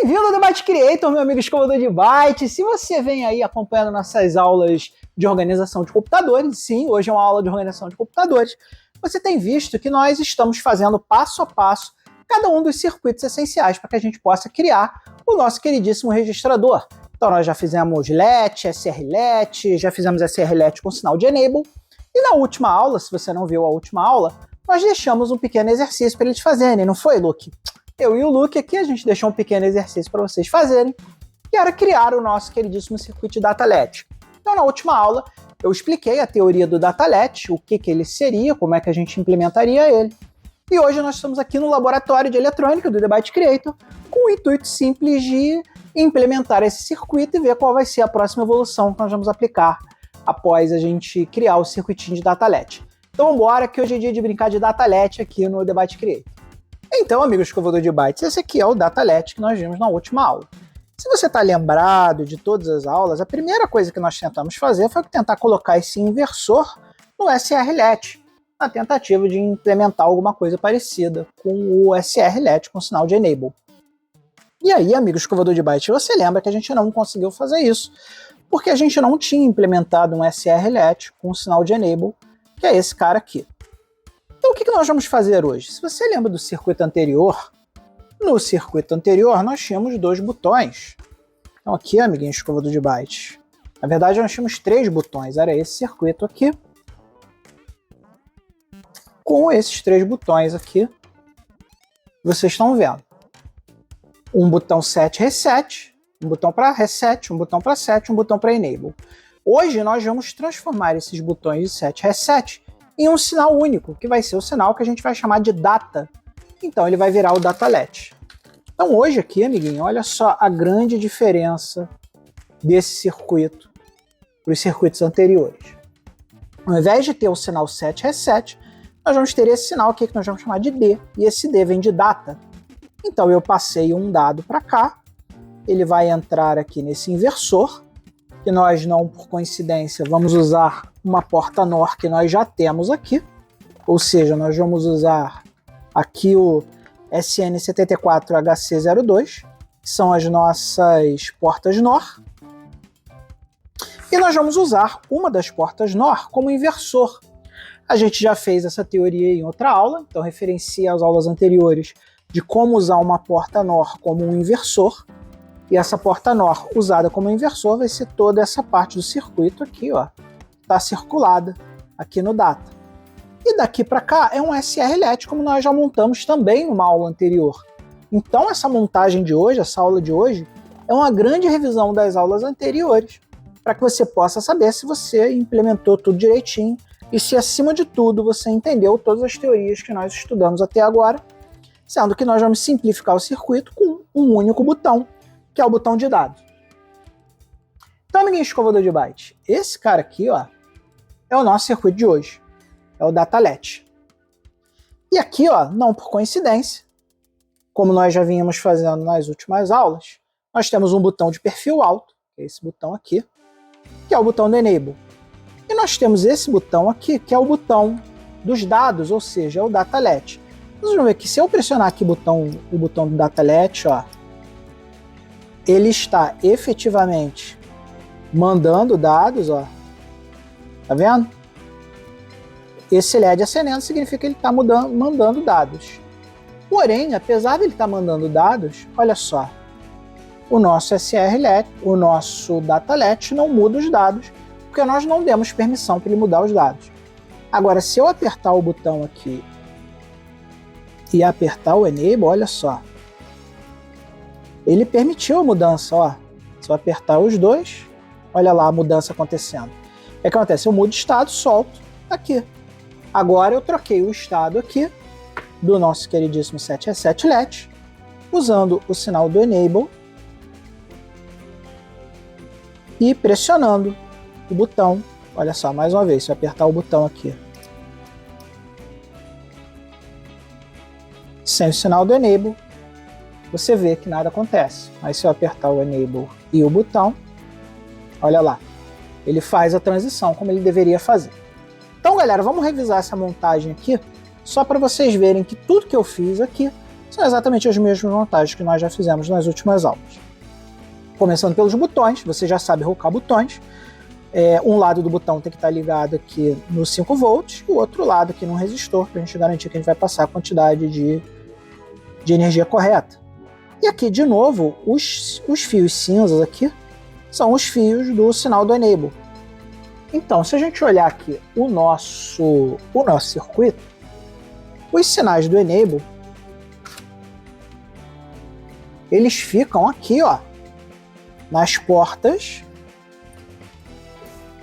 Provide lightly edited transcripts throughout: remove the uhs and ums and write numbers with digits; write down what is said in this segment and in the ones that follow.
Bem-vindo ao Debate Creator, meu amigo escovador de bytes. Se você vem aí acompanhando nossas aulas de organização de computadores, sim, hoje é uma aula de organização de computadores, você tem visto que nós estamos fazendo passo a passo cada um dos circuitos essenciais para que a gente possa criar o nosso queridíssimo registrador. Então nós já fizemos LET, SRLET, já fizemos SRLET com sinal de Enable, e na última aula, se você não viu a última aula, nós deixamos um pequeno exercício para eles fazerem, não foi, Luke? Eu e o Luke aqui, a gente deixou um pequeno exercício para vocês fazerem, que era criar o nosso queridíssimo circuito de DataLET. Então, na última aula, eu expliquei a teoria do DataLET, o que ele seria, como é que a gente implementaria ele. E hoje nós estamos aqui no laboratório de eletrônica do Debate Creator, com o intuito simples de implementar esse circuito e ver qual vai ser a próxima evolução que nós vamos aplicar após a gente criar o circuitinho de DataLET. Então, vamos embora, que hoje é dia de brincar de DataLET aqui no Debate Creator. Então, amigos escovador de bytes, esse aqui é o DataLET que nós vimos na última aula. Se você está lembrado de todas as aulas, a primeira coisa que nós tentamos fazer foi tentar colocar esse inversor no SRLET, na tentativa de implementar alguma coisa parecida com o SRLET com sinal de Enable. E aí, amigo escovador de bytes, você lembra que a gente não conseguiu fazer isso, porque a gente não tinha implementado um SRLET com sinal de Enable, que é esse cara aqui. Então o que nós vamos fazer hoje? Se você lembra do circuito anterior, no circuito anterior nós tínhamos dois botões. Então aqui, amiguinho escovador de bytes, na verdade nós tínhamos três botões, era esse circuito aqui, com esses três botões aqui, vocês estão vendo. Um botão set reset, um botão para reset, um botão para set, um botão para enable. Hoje nós vamos transformar esses botões de set reset em um sinal único, que vai ser o sinal que a gente vai chamar de data. Então ele vai virar o DataLET. Então hoje aqui, amiguinho, olha só a grande diferença desse circuito para os circuitos anteriores. Ao invés de ter o sinal set reset, nós vamos ter esse sinal aqui que nós vamos chamar de D, e esse D vem de data. Então eu passei um dado para cá, ele vai entrar aqui nesse inversor, que nós não, por coincidência, vamos usar uma porta NOR que nós já temos aqui, ou seja, nós vamos usar aqui o SN74HC02, que são as nossas portas NOR, e nós vamos usar uma das portas NOR como inversor. A gente já fez essa teoria em outra aula, então referencia as aulas anteriores de como usar uma porta NOR como um inversor, e essa porta NOR usada como inversor vai ser toda essa parte do circuito aqui, ó, está circulada aqui no data. E daqui para cá é um SRLET, como nós já montamos também numa aula anterior. Então essa montagem de hoje, essa aula de hoje, é uma grande revisão das aulas anteriores, para que você possa saber se você implementou tudo direitinho e se, acima de tudo, você entendeu todas as teorias que nós estudamos até agora, sendo que nós vamos simplificar o circuito com um único botão, que é o botão de dados. Então, amiguinho escovador de bytes, esse cara aqui, ó, é o nosso circuito de hoje, é o DataLET. E aqui, ó, não por coincidência, como nós já vínhamos fazendo nas últimas aulas, nós temos um botão de perfil alto, que é esse botão aqui, que é o botão do Enable. E nós temos esse botão aqui, que é o botão dos dados, ou seja, é o DataLET. Vocês vão ver que se eu pressionar aqui o botão do DataLET, ó, ele está efetivamente mandando dados, ó. Tá vendo? Esse LED acendendo significa que ele está mandando dados. Porém, apesar de ele estar mandando dados, olha só, o nosso SRLET, o nosso DataLET não muda os dados, porque nós não demos permissão para ele mudar os dados. Agora, se eu apertar o botão aqui e apertar o Enable, olha só, ele permitiu a mudança, ó. Se eu apertar os dois, olha lá a mudança acontecendo. O que acontece? Eu mudo de estado, solto, aqui. Agora eu troquei o estado aqui do nosso queridíssimo set reset LED, usando o sinal do Enable e pressionando o botão. Olha só, mais uma vez, se eu apertar o botão aqui sem o sinal do Enable, você vê que nada acontece. Mas se eu apertar o Enable e o botão, olha lá, ele faz a transição como ele deveria fazer. Então, galera, vamos revisar essa montagem aqui, só para vocês verem que tudo que eu fiz aqui são exatamente as mesmas montagens que nós já fizemos nas últimas aulas. Começando pelos botões, você já sabe rocar botões. Um lado do botão tem que estar ligado aqui no 5 volts e o outro lado aqui no resistor, para a gente garantir que a gente vai passar a quantidade de energia correta. E aqui, de novo, os fios cinzas aqui são os fios do sinal do Enable. Então, se a gente olhar aqui o nosso circuito, os sinais do Enable, eles ficam aqui, ó, nas portas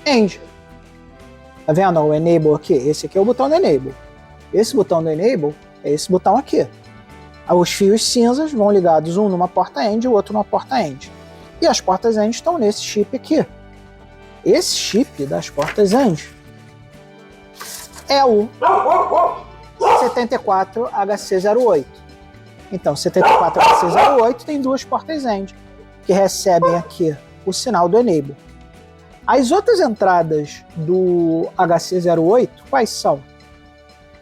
End. Tá vendo o Enable aqui? Esse aqui é o botão do Enable. Esse botão do Enable é esse botão aqui. Os fios cinzas vão ligados um numa porta End e o outro numa porta End. E as portas End estão nesse chip aqui. Esse chip das portas End é o 74HC08. Então, 74HC08 tem duas portas End que recebem aqui o sinal do Enable. As outras entradas do HC08, quais são?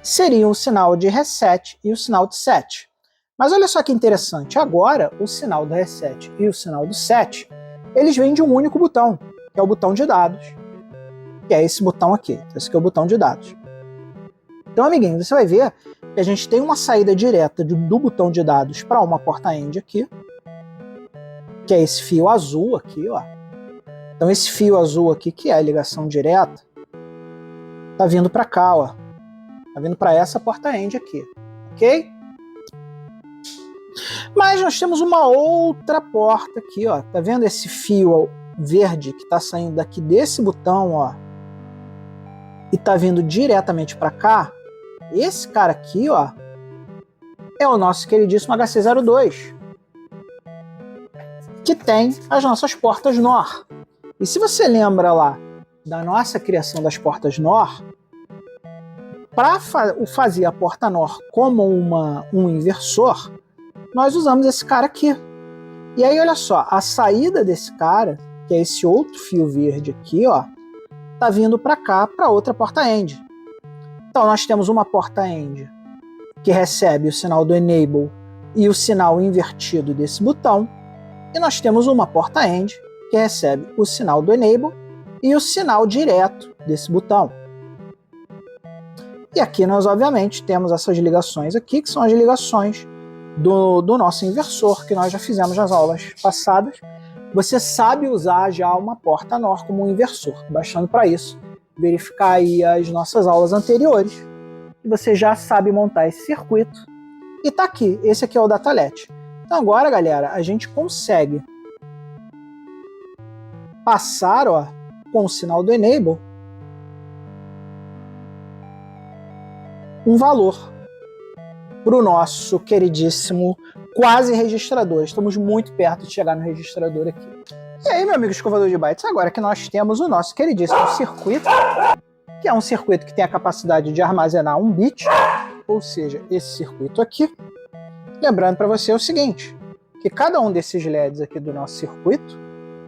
Seriam o sinal de reset e o sinal de set. Mas olha só que interessante, agora o sinal do reset e o sinal do set, eles vêm de um único botão, que é o botão de dados, que é esse botão aqui. Esse aqui é o botão de dados. Então, amiguinho, você vai ver que a gente tem uma saída direta do botão de dados para uma porta End aqui, que é esse fio azul aqui, ó. Então esse fio azul aqui, que é a ligação direta, tá vindo para cá, ó. Tá vindo para essa porta End aqui, ok? Mas nós temos uma outra porta aqui, ó. Tá vendo esse fio verde que tá saindo daqui desse botão, ó, e tá vindo diretamente para cá? Esse cara aqui, ó, é o nosso queridíssimo HC02, que tem as nossas portas NOR. E se você lembra lá da nossa criação das portas NOR, para fazer a porta NOR como um inversor, nós usamos esse cara aqui. E aí, olha só, a saída desse cara, que é esse outro fio verde aqui, ó, tá vindo para cá, para outra porta End. Então, nós temos uma porta End que recebe o sinal do Enable e o sinal invertido desse botão, e nós temos uma porta End que recebe o sinal do Enable e o sinal direto desse botão. E aqui nós, obviamente, temos essas ligações aqui, que são as ligações do nosso inversor, que nós já fizemos nas aulas passadas. Você sabe usar já uma porta NOR como um inversor, bastando para isso verificar aí as nossas aulas anteriores, e você já sabe montar esse circuito. E tá aqui, esse aqui é o Datalet. Então agora, galera, a gente consegue passar, ó, com o sinal do Enable um valor para o nosso queridíssimo quase registrador. Estamos muito perto de chegar no registrador aqui. E aí, meu amigo escovador de bytes, agora que nós temos o nosso queridíssimo circuito, que é um circuito que tem a capacidade de armazenar 1 bit, ou seja, esse circuito aqui. Lembrando para você o seguinte, que cada um desses LEDs aqui do nosso circuito,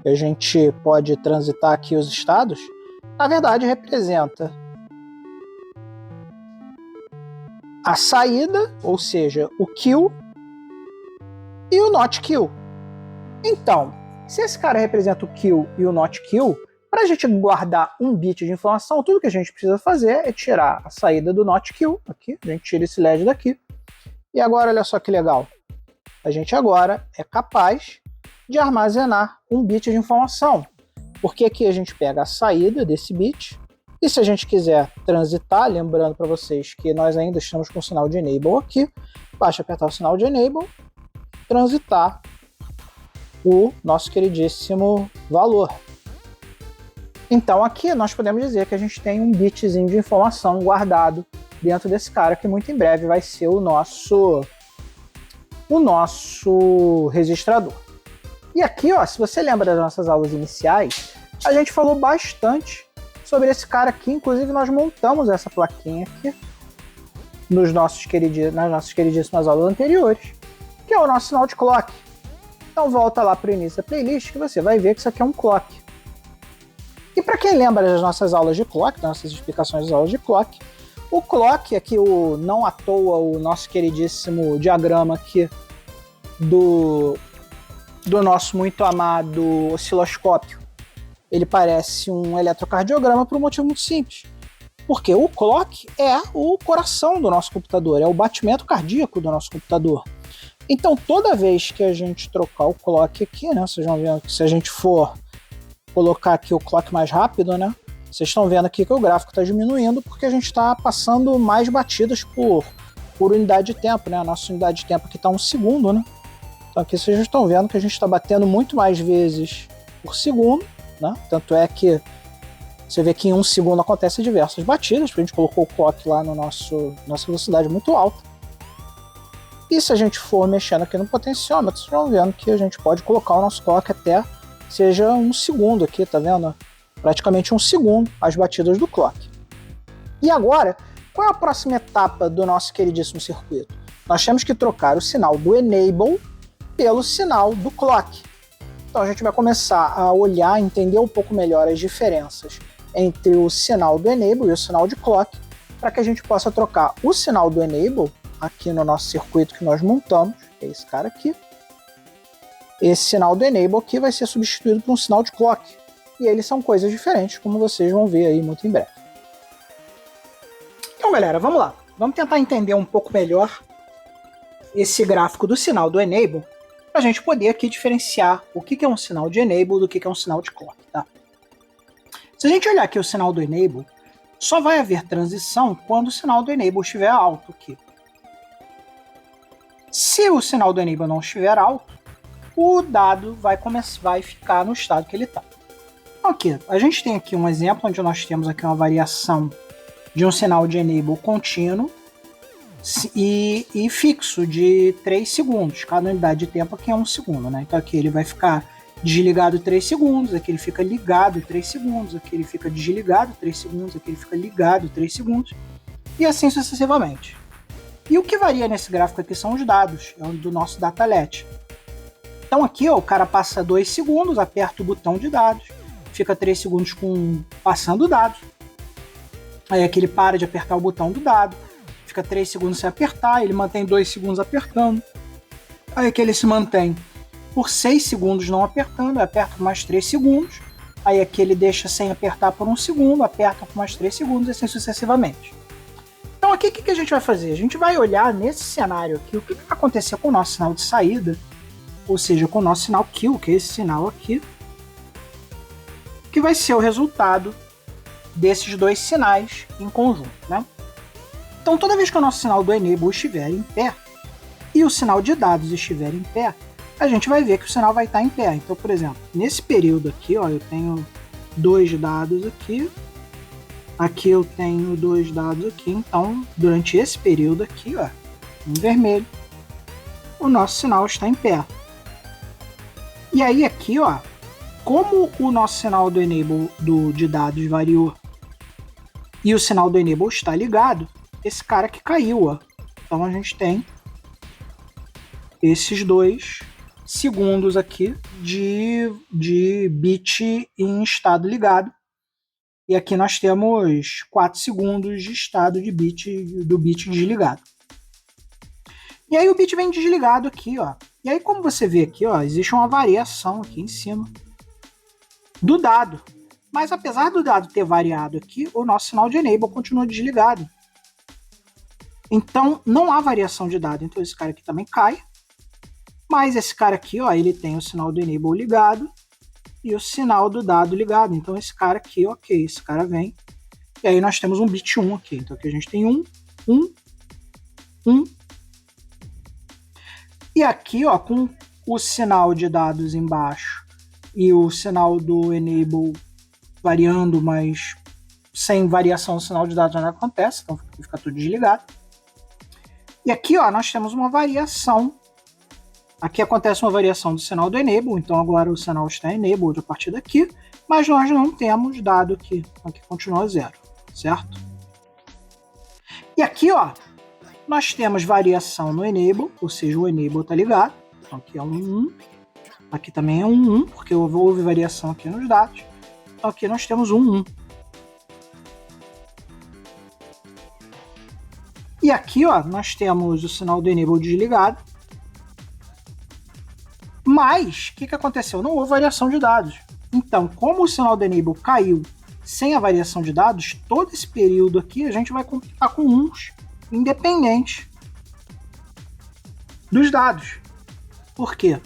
que a gente pode transitar aqui os estados, na verdade representa a saída, ou seja, o kill e o not kill. Então, se esse cara representa o kill e o not kill, para a gente guardar 1 bit de informação, tudo que a gente precisa fazer é tirar a saída do not kill, aqui, a gente tira esse LED daqui, e agora olha só que legal, a gente agora é capaz de armazenar 1 bit de informação, porque aqui a gente pega a saída desse bit, e se a gente quiser transitar, lembrando para vocês que nós ainda estamos com o sinal de Enable aqui, basta apertar o sinal de Enable, transitar o nosso queridíssimo valor. Então aqui nós podemos dizer que a gente tem 1 bitzinho de informação guardado dentro desse cara, que muito em breve vai ser o nosso registrador. E aqui, ó, se você lembra das nossas aulas iniciais, a gente falou bastante sobre esse cara aqui, inclusive nós montamos essa plaquinha aqui nas nossas queridíssimas aulas anteriores, que é o nosso sinal de clock. Então volta lá para o início da playlist que você vai ver que isso aqui é um clock. E para quem lembra das nossas aulas de clock, das nossas explicações das aulas de clock, O clock, aqui não à toa o nosso queridíssimo diagrama aqui do nosso muito amado osciloscópio, ele parece um eletrocardiograma por um motivo muito simples. Porque o clock é o coração do nosso computador, é o batimento cardíaco do nosso computador. Então, toda vez que a gente trocar o clock aqui, né, vocês vão ver que se a gente for colocar aqui o clock mais rápido, né, vocês estão vendo aqui que o gráfico está diminuindo porque a gente está passando mais batidas por unidade de tempo, né? A nossa unidade de tempo aqui está 1 segundo, né? Então aqui vocês estão vendo que a gente está batendo muito mais vezes por segundo, né? Tanto é que você vê que em 1 segundo acontecem diversas batidas, porque a gente colocou o clock lá no nossa velocidade muito alta. E se a gente for mexendo aqui no potenciômetro, vocês vão vendo que a gente pode colocar o nosso clock até seja 1 segundo aqui, tá vendo? Praticamente 1 segundo as batidas do clock. E agora, qual é a próxima etapa do nosso queridíssimo circuito? Nós temos que trocar o sinal do enable pelo sinal do clock. Então a gente vai começar a olhar, entender um pouco melhor as diferenças entre o sinal do enable e o sinal de clock, para que a gente possa trocar o sinal do enable aqui no nosso circuito que nós montamos, que é esse cara aqui. Esse sinal do enable aqui vai ser substituído por um sinal de clock. E eles são coisas diferentes, como vocês vão ver aí muito em breve. Então, galera, vamos lá. Vamos tentar entender um pouco melhor esse gráfico do sinal do enable, para a gente poder aqui diferenciar o que é um sinal de enable do que é um sinal de clock, tá? Se a gente olhar aqui o sinal do enable, só vai haver transição quando o sinal do enable estiver alto aqui. Se o sinal do enable não estiver alto, o dado vai ficar no estado que ele está. Aqui, a gente tem aqui um exemplo onde nós temos aqui uma variação de um sinal de enable contínuo e fixo de 3 segundos. Cada unidade de tempo aqui é 1 segundo, né? Então aqui ele vai ficar desligado 3 segundos, aqui ele fica ligado 3 segundos, aqui ele fica desligado 3 segundos, aqui ele fica ligado 3 segundos, e assim sucessivamente. E o que varia nesse gráfico aqui são os dados, é do nosso datalet. Então aqui ó, o cara passa 2 segundos, aperta o botão de dados, fica 3 segundos passando o dado, aí aqui ele para de apertar o botão do dado, fica 3 segundos sem apertar, ele mantém 2 segundos apertando, aí aqui ele se mantém por 6 segundos não apertando, aperta por mais 3 segundos, aí aqui ele deixa sem apertar por 1 segundo, aperta por mais 3 segundos e assim sucessivamente. Então aqui o que a gente vai fazer? A gente vai olhar nesse cenário aqui o que vai acontecer com o nosso sinal de saída, ou seja, com o nosso sinal kill, que é esse sinal aqui, que vai ser o resultado desses dois sinais em conjunto, né? Então toda vez que o nosso sinal do enable estiver em pé e o sinal de dados estiver em pé, a gente vai ver que o sinal vai estar em pé. Então, por exemplo, nesse período aqui, ó, eu tenho 2 dados aqui, aqui eu tenho 2 dados aqui, então durante esse período aqui, ó, em vermelho, o nosso sinal está em pé. E aí aqui, ó, como o nosso sinal do enable de dados variou e o sinal do enable está ligado, esse cara aqui caiu, ó. Então a gente tem esses 2 segundos aqui de bit em estado ligado. E aqui nós temos 4 segundos de estado de do bit desligado. E aí o bit vem desligado aqui, ó. E aí como você vê aqui, ó, existe uma variação aqui em cima do dado. Mas apesar do dado ter variado aqui, o nosso sinal de enable continua desligado. Então não há variação de dado. Então esse cara aqui também cai. Mas esse cara aqui, ó, ele tem o sinal do enable ligado e o sinal do dado ligado. Então esse cara aqui, ok, esse cara vem. E aí nós temos um bit 1 aqui. Então aqui a gente tem 1, 1, 1. E aqui, ó, com o sinal de dados embaixo e o sinal do enable variando, mas sem variação do sinal de dados nada acontece. Então fica tudo desligado. E aqui, ó, nós temos uma variação. Aqui acontece uma variação do sinal do enable, então agora o sinal está enabled a partir daqui, mas nós não temos dado aqui. Aqui continua 0, certo? E aqui, ó, nós temos variação no enable, ou seja, o enable está ligado. Então aqui é um 1, aqui também é um 1, porque houve variação aqui nos dados. Então aqui nós temos um 1. E aqui, ó, nós temos o sinal do enable desligado. Mas, o que aconteceu? Não houve variação de dados. Então, como o sinal do enable caiu sem a variação de dados, todo esse período aqui a gente vai computar com uns independentes dos dados. Por quê?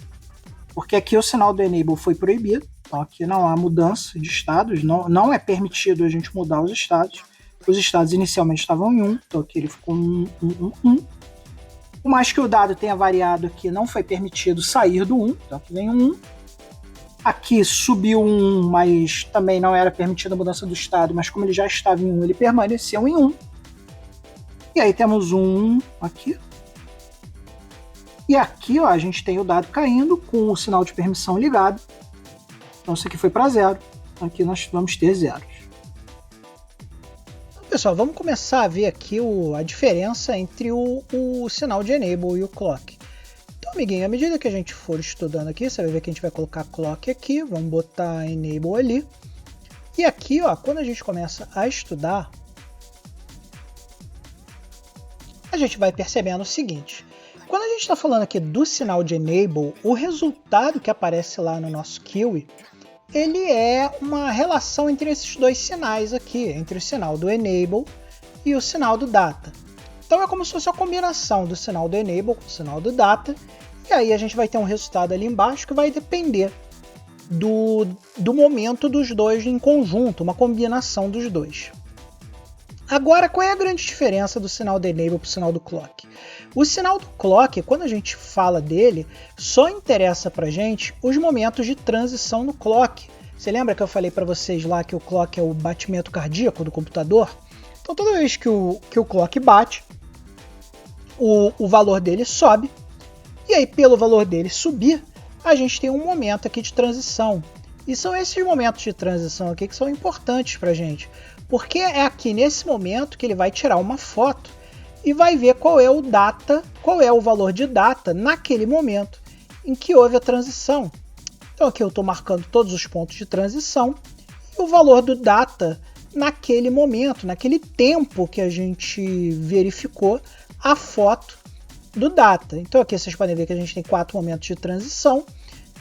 Porque aqui o sinal do enable foi proibido. Então aqui não há mudança de estados, não é permitido a gente mudar os estados. Os estados inicialmente estavam em 1, então aqui ele ficou 1, 1, 1, 1. Por mais que o dado tenha variado aqui, não foi permitido sair do 1, então aqui vem 1. Aqui subiu 1, mas também não era permitida a mudança do estado, mas como ele já estava em 1, ele permaneceu em 1. E aí temos 1 aqui. E aqui, ó, a gente tem o dado caindo com o sinal de permissão ligado. Então isso aqui foi para 0. Aqui nós vamos ter zeros. Então, pessoal, vamos começar a ver aqui a diferença entre o sinal de enable e o clock. Então, amiguinho, à medida que a gente for estudando aqui, você vai ver que a gente vai colocar clock aqui, vamos botar enable ali. E aqui, ó, quando a gente começa a estudar, a gente vai percebendo o seguinte. Quando a gente está falando aqui do sinal de enable, o resultado que aparece lá no nosso QWER, ele é uma relação entre esses dois sinais aqui, entre o sinal do enable e o sinal do data. Então é como se fosse a combinação do sinal do enable com o sinal do data, e aí a gente vai ter um resultado ali embaixo que vai depender do momento dos dois em conjunto, uma combinação dos dois. Agora, qual é a grande diferença do sinal do enable para o sinal do clock? O sinal do clock, quando a gente fala dele, só interessa para a gente os momentos de transição no clock. Você lembra que eu falei para vocês lá que o clock é o batimento cardíaco do computador? Então toda vez que o clock bate, o valor dele sobe, e aí pelo valor dele subir, a gente tem um momento aqui de transição. E são esses momentos de transição aqui que são importantes para a gente. Porque é aqui nesse momento que ele vai tirar uma foto e vai ver qual é o data, qual é o valor de data naquele momento em que houve a transição. Então aqui eu estou marcando todos os pontos de transição e o valor do data naquele momento, naquele tempo que a gente verificou a foto do data. Então aqui vocês podem ver que a gente tem 4 momentos de transição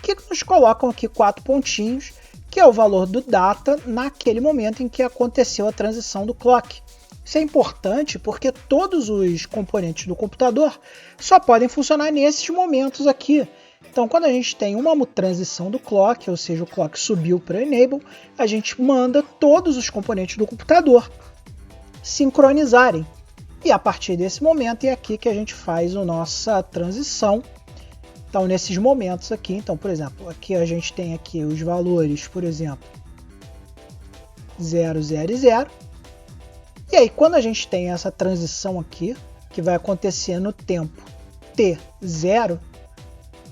que nos colocam aqui 4 pontinhos, que é o valor do data naquele momento em que aconteceu a transição do clock. Isso é importante porque todos os componentes do computador só podem funcionar nesses momentos aqui. Então, quando a gente tem uma transição do clock, ou seja, o clock subiu para enable, a gente manda todos os componentes do computador sincronizarem. E a partir desse momento é aqui que a gente faz a nossa transição. Então, nesses momentos aqui, então, por exemplo, aqui a gente tem aqui os valores, por exemplo, 0, 0 e 0. E aí, quando a gente tem essa transição aqui, que vai acontecer no tempo t0,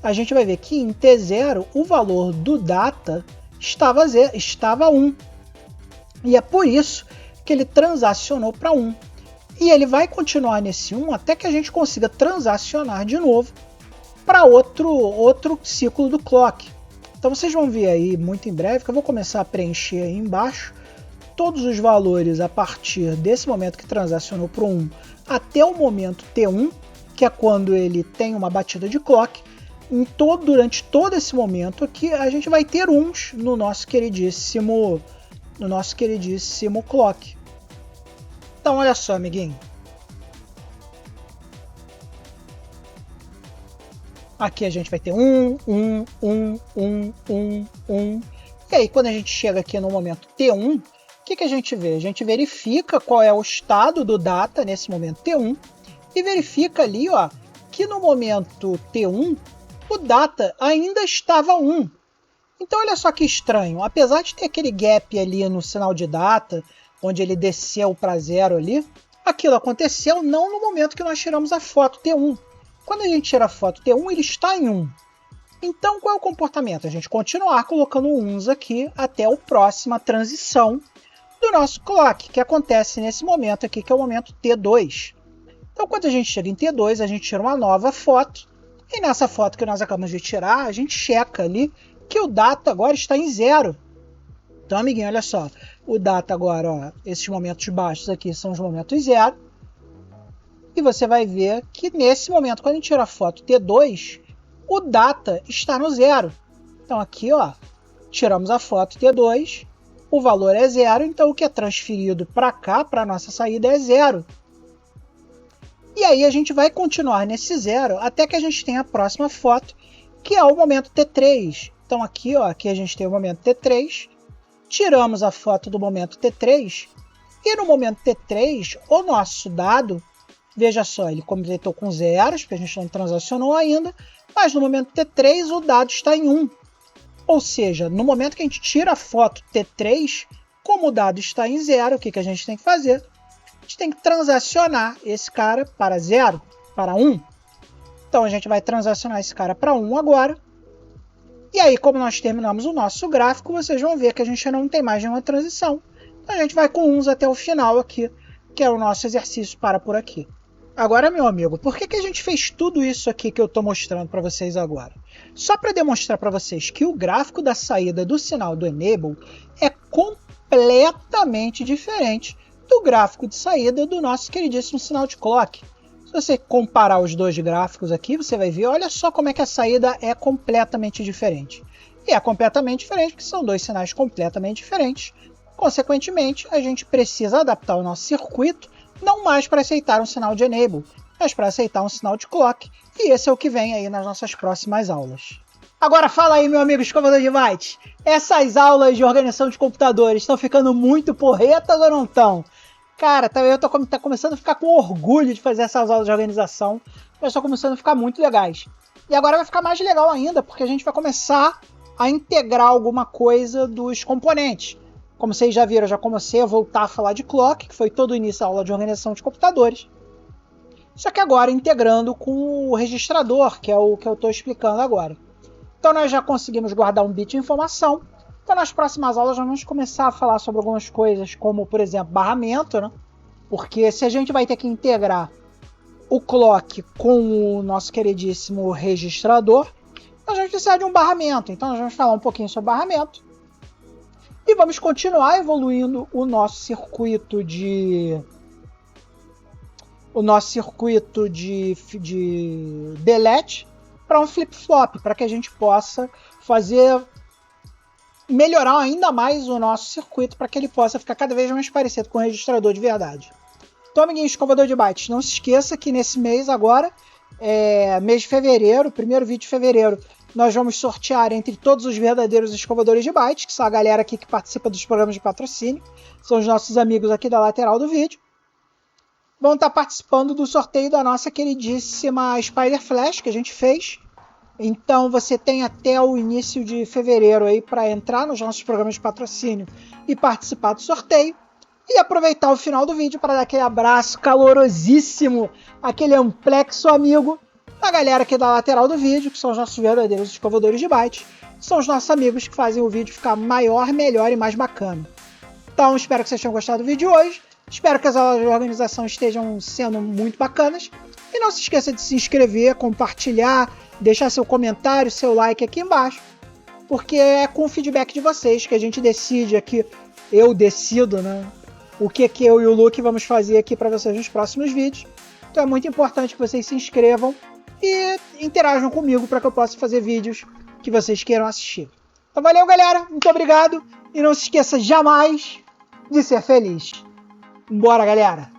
a gente vai ver que em t0 o valor do data estava 1. E é por isso que ele transacionou para 1. E ele vai continuar nesse 1 até que a gente consiga transacionar de novo para outro ciclo do clock. Então vocês vão ver aí muito em breve que eu vou começar a preencher aí embaixo todos os valores a partir desse momento que transacionou para o 1 até o momento T1, que é quando ele tem uma batida de clock. Durante todo esse momento aqui a gente vai ter uns no nosso queridíssimo clock. Então olha só, amiguinho. Aqui a gente vai ter 1, 1, 1, 1, 1, 1. E aí, quando a gente chega aqui no momento T1, o que a gente vê? A gente verifica qual é o estado do data nesse momento T1 e verifica ali, ó, que no momento T1 o data ainda estava 1. Então olha só que estranho, apesar de ter aquele gap ali no sinal de data, onde ele desceu para 0 ali, aquilo aconteceu não no momento que nós tiramos a foto T1. Quando a gente tira a foto T1, ele está em 1. Então, qual é o comportamento? A gente continuar colocando uns aqui até a próxima transição do nosso clock, que acontece nesse momento aqui, que é o momento T2. Então, quando a gente chega em T2, a gente tira uma nova foto. E nessa foto que nós acabamos de tirar, a gente checa ali que o data agora está em 0. Então, amiguinho, olha só. O data agora, ó, esses momentos baixos aqui são os momentos 0. e você vai ver que nesse momento, quando a gente tira a foto T2, o data está no 0. Então aqui, ó, tiramos a foto T2, o valor é 0, então o que é transferido para cá, para a nossa saída, é 0. E aí a gente vai continuar nesse 0 até que a gente tenha a próxima foto, que é o momento T3. Então aqui, ó, aqui a gente tem o momento T3, tiramos a foto do momento T3, e no momento T3, o nosso dado, veja só, ele completou com zeros, porque a gente não transacionou ainda, mas no momento T3 o dado está em 1. Ou seja, no momento que a gente tira a foto T3, como o dado está em 0, o que a gente tem que fazer? A gente tem que transacionar esse cara para 0, para 1. Então a gente vai transacionar esse cara para 1 agora. E aí, como nós terminamos o nosso gráfico, vocês vão ver que a gente não tem mais nenhuma transição. Então a gente vai com 1 até o final aqui, que é o nosso exercício para por aqui. Agora, meu amigo, por que a gente fez tudo isso aqui que eu estou mostrando para vocês agora? Só para demonstrar para vocês que o gráfico da saída do sinal do Enable é completamente diferente do gráfico de saída do nosso queridíssimo sinal de clock. Se você comparar os dois gráficos aqui, você vai ver, olha só como é que a saída é completamente diferente. E é completamente diferente porque são dois sinais completamente diferentes. Consequentemente, a gente precisa adaptar o nosso circuito não mais para aceitar um sinal de Enable, mas para aceitar um sinal de clock. E esse é o que vem aí nas nossas próximas aulas. Agora fala aí, meu amigo escovador de bytes. Essas aulas de organização de computadores estão ficando muito porretas ou não estão? Cara, eu tô começando a ficar com orgulho de fazer essas aulas de organização. Elas estão começando a ficar muito legais. E agora vai ficar mais legal ainda, porque a gente vai começar a integrar alguma coisa dos componentes. Como vocês já viram, eu já comecei a voltar a falar de clock, que foi todo o início da aula de organização de computadores. Só que agora integrando com o registrador, que é o que eu estou explicando agora. Então nós já conseguimos guardar um bit de informação. Então nas próximas aulas nós vamos começar a falar sobre algumas coisas, como por exemplo barramento, né? Porque se a gente vai ter que integrar o clock com o nosso queridíssimo registrador, nós vamos precisar de um barramento. Então nós vamos falar um pouquinho sobre barramento. E vamos continuar evoluindo o nosso circuito de delete para um flip-flop, para que a gente possa melhorar ainda mais o nosso circuito, para que ele possa ficar cada vez mais parecido com o registrador de verdade. Então, amiguinho escovador de bytes, não se esqueça que nesse mês agora, mês de fevereiro, primeiro vídeo de fevereiro, nós vamos sortear entre todos os verdadeiros escovadores de bytes, que são a galera aqui que participa dos programas de patrocínio, são os nossos amigos aqui da lateral do vídeo. Vão estar participando do sorteio da nossa queridíssima Spider Flash que a gente fez. Então você tem até o início de fevereiro aí para entrar nos nossos programas de patrocínio e participar do sorteio. E aproveitar o final do vídeo para dar aquele abraço calorosíssimo, aquele amplexo amigo da galera aqui da lateral do vídeo, que são os nossos verdadeiros escovadores de bytes. São os nossos amigos que fazem o vídeo ficar maior, melhor e mais bacana. Então espero que vocês tenham gostado do vídeo de hoje. Espero que as aulas de organização estejam sendo muito bacanas. E não se esqueça de se inscrever, compartilhar, deixar seu comentário, seu like aqui embaixo. Porque é com o feedback de vocês que a gente decide aqui, eu decido, né? O que eu e o Luke vamos fazer aqui para vocês nos próximos vídeos. Então é muito importante que vocês se inscrevam e interajam comigo para que eu possa fazer vídeos que vocês queiram assistir. Então valeu, galera, muito obrigado e não se esqueça jamais de ser feliz. Bora, galera!